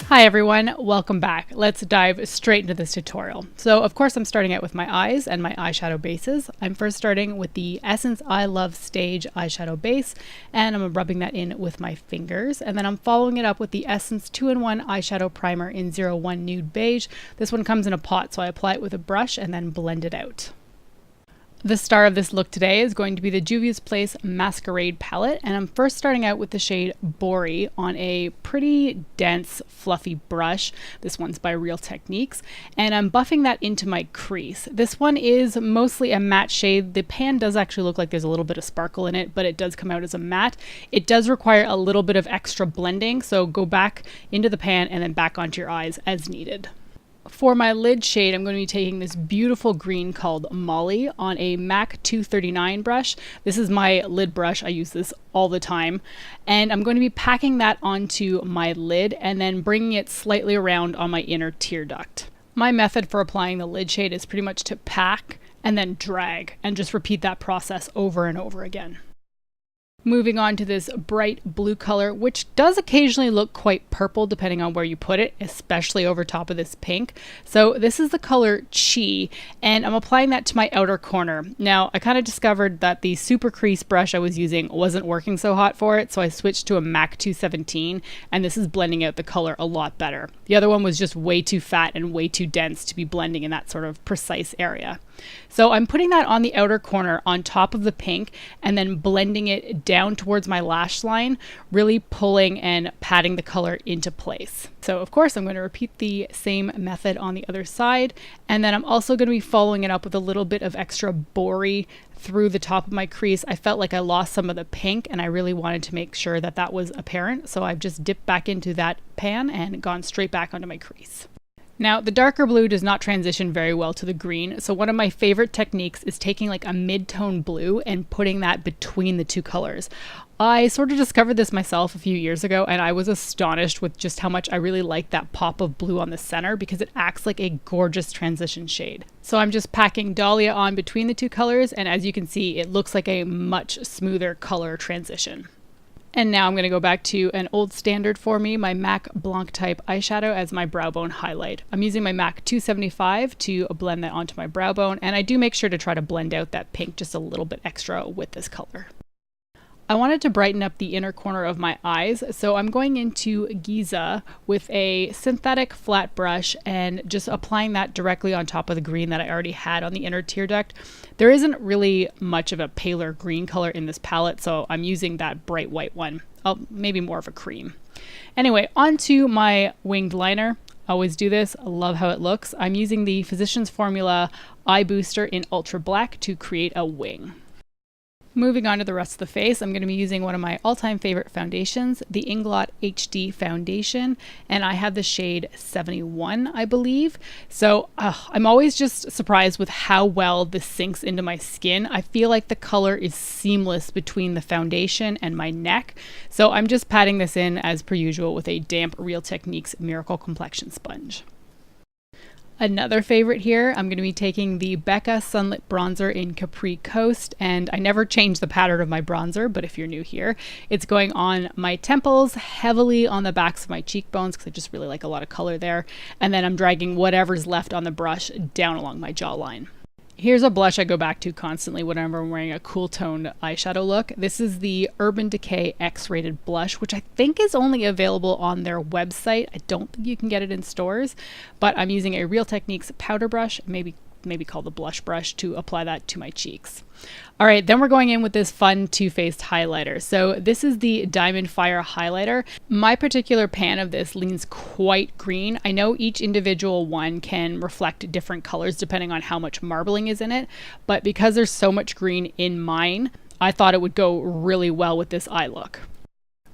Hi everyone, welcome back. Let's dive straight into this tutorial. So of course I'm starting out with my eyes and my eyeshadow bases. I'm first starting with the Essence I Love Stage eyeshadow base, and I'm rubbing that in with my fingers. And then I'm following it up with the Essence 2-in-1 eyeshadow primer in 01 Nude Beige. This one comes in a pot, so I apply it with a brush and then blend it out. The star of this look today is going to be the Juvia's Place Masquerade palette, and I'm first starting out with the shade Bori on a pretty dense, fluffy brush. This one's by Real Techniques, and I'm buffing that into my crease. This one is mostly a matte shade. The pan does actually look like there's a little bit of sparkle in it, but it does come out as a matte. It does require a little bit of extra blending, so go back into the pan and then back onto your eyes as needed. For my lid shade, I'm going to be taking this beautiful green called Molly on a MAC 239 brush. This is my lid brush. I use this all the time. And I'm going to be packing that onto my lid and then bringing it slightly around on my inner tear duct. My method for applying the lid shade is pretty much to pack and then drag and just repeat that process over and over again. Moving on to this bright blue color, which does occasionally look quite purple depending on where you put it, especially over top of this pink. So this is the color Chi, and I'm applying that to my outer corner. Now, I kind of discovered that the super crease brush I was using wasn't working so hot for it, so I switched to a MAC 217, and this is blending out the color a lot better. The other one was just way too fat and way too dense to be blending in that sort of precise area. So I'm putting that on the outer corner on top of the pink and then blending it down towards my lash line, really pulling and patting the color into place. So of course I'm going to repeat the same method on the other side, and then I'm also going to be following it up with a little bit of extra bori through the top of my crease. I felt like I lost some of the pink and I really wanted to make sure that that was apparent, so I've just dipped back into that pan and gone straight back onto my crease. Now, the darker blue does not transition very well to the green, so one of my favorite techniques is taking like a mid-tone blue and putting that between the two colors. I sort of discovered this myself a few years ago, and I was astonished with just how much I really like that pop of blue on the center because it acts like a gorgeous transition shade. So I'm just packing Dahlia on between the two colors, and as you can see, it looks like a much smoother color transition. And now I'm going to go back to an old standard for me, my MAC Blanc Type eyeshadow as my brow bone highlight. I'm using my MAC 275 to blend that onto my brow bone, and I do make sure to try to blend out that pink just a little bit extra with this color. I wanted to brighten up the inner corner of my eyes, so I'm going into Giza with a synthetic flat brush and just applying that directly on top of the green that I already had on the inner tear duct. There isn't really much of a paler green color in this palette, so I'm using that bright white one. Oh, maybe more of a cream. Anyway, onto my winged liner. Always do this. I love how it looks. I'm using the Physicians Formula Eye Booster in Ultra Black to create a wing. Moving on to the rest of the face, I'm going to be using one of my all-time favorite foundations, the Inglot HD foundation, and I have the shade 71, I believe. So I'm always just surprised with how well this sinks into my skin. I feel like the color is seamless between the foundation and my neck. So I'm just patting this in as per usual with a damp Real Techniques Miracle Complexion Sponge. Another favorite here, I'm going to be taking the Becca Sunlit Bronzer in Capri Coast, and I never change the pattern of my bronzer, but if you're new here, it's going on my temples, heavily on the backs of my cheekbones, because I just really like a lot of color there, and then I'm dragging whatever's left on the brush down along my jawline. Here's a blush I go back to constantly whenever I'm wearing a cool toned eyeshadow look. This is the Urban Decay X-Rated blush, which I think is only available on their website. I don't think you can get it in stores, but I'm using a Real Techniques powder brush, maybe called the blush brush, to apply that to my cheeks. All right, then we're going in with this fun Too Faced highlighter. So this is the Diamond Fire highlighter. My particular pan of this leans quite green. I know each individual one can reflect different colors depending on how much marbling is in it, but because there's so much green in mine, I thought it would go really well with this eye look.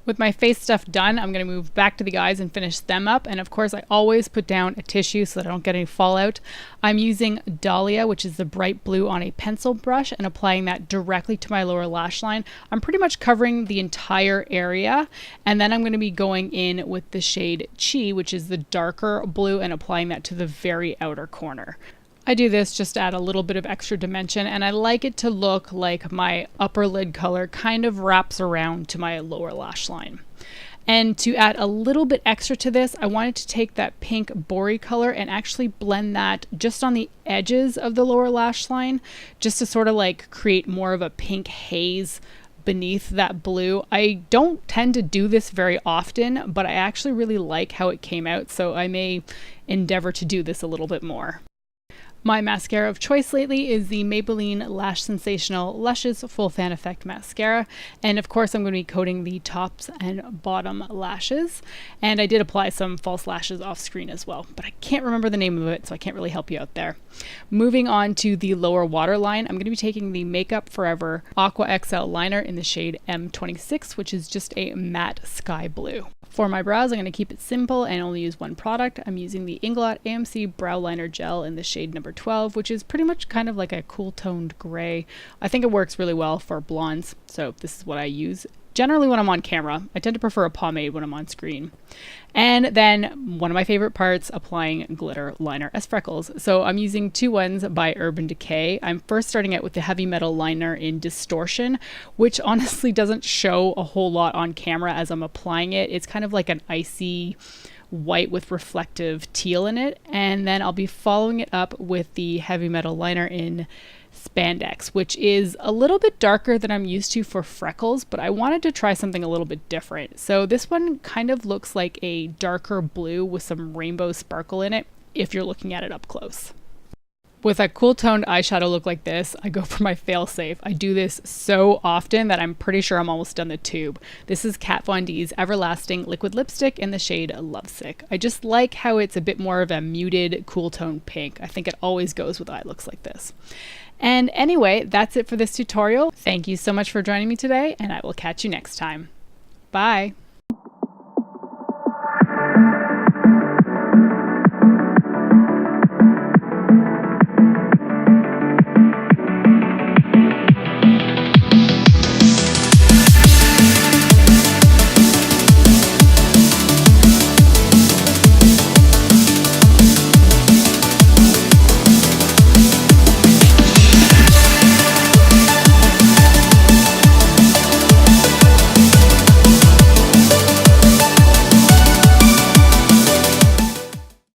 With my face stuff done, I'm going to move back to the eyes and finish them up. And of course, I always put down a tissue so that I don't get any fallout. I'm using Dahlia, which is the bright blue, on a pencil brush and applying that directly to my lower lash line. I'm pretty much covering the entire area. And then I'm going to be going in with the shade Chi, which is the darker blue, and applying that to the very outer corner. I do this just to add a little bit of extra dimension, and I like it to look like my upper lid color kind of wraps around to my lower lash line. And to add a little bit extra to this, I wanted to take that pink bori color and actually blend that just on the edges of the lower lash line, just to sort of like create more of a pink haze beneath that blue. I don't tend to do this very often, but I actually really like how it came out, so I may endeavor to do this a little bit more. My mascara of choice lately is the Maybelline Lash Sensational Luscious Full Fan Effect Mascara. And of course, I'm going to be coating the tops and bottom lashes. And I did apply some false lashes off screen as well, but I can't remember the name of it, so I can't really help you out there. Moving on to the lower waterline, I'm going to be taking the Makeup Forever Aqua XL Liner in the shade M26, which is just a matte sky blue. For my brows, I'm going to keep it simple and only use one product. I'm using the Inglot AMC Brow Liner Gel in the shade number 12, which is pretty much kind of like a cool toned gray. I think it works really well for blondes, so this is what I use. Generally when I'm on camera, I tend to prefer a pomade when I'm on screen. And then one of my favorite parts, applying glitter liner as freckles. So I'm using two ones by Urban Decay. I'm first starting out with the Heavy Metal Liner in Distortion, which honestly doesn't show a whole lot on camera as I'm applying it. It's kind of like an icy white with reflective teal in it. And then I'll be following it up with the Heavy Metal Liner in Spandex, which is a little bit darker than I'm used to for freckles, but I wanted to try something a little bit different. So this one kind of looks like a darker blue with some rainbow sparkle in it if you're looking at it up close. With a cool toned eyeshadow look like this, I go for my fail safe. I do this so often that I'm pretty sure I'm almost done the tube. This is Kat Von D's Everlasting Liquid Lipstick in the shade Lovesick. I just like how it's a bit more of a muted, cool toned pink. I think it always goes with eye looks like this. And anyway, that's it for this tutorial. Thank you so much for joining me today, and I will catch you next time. Bye!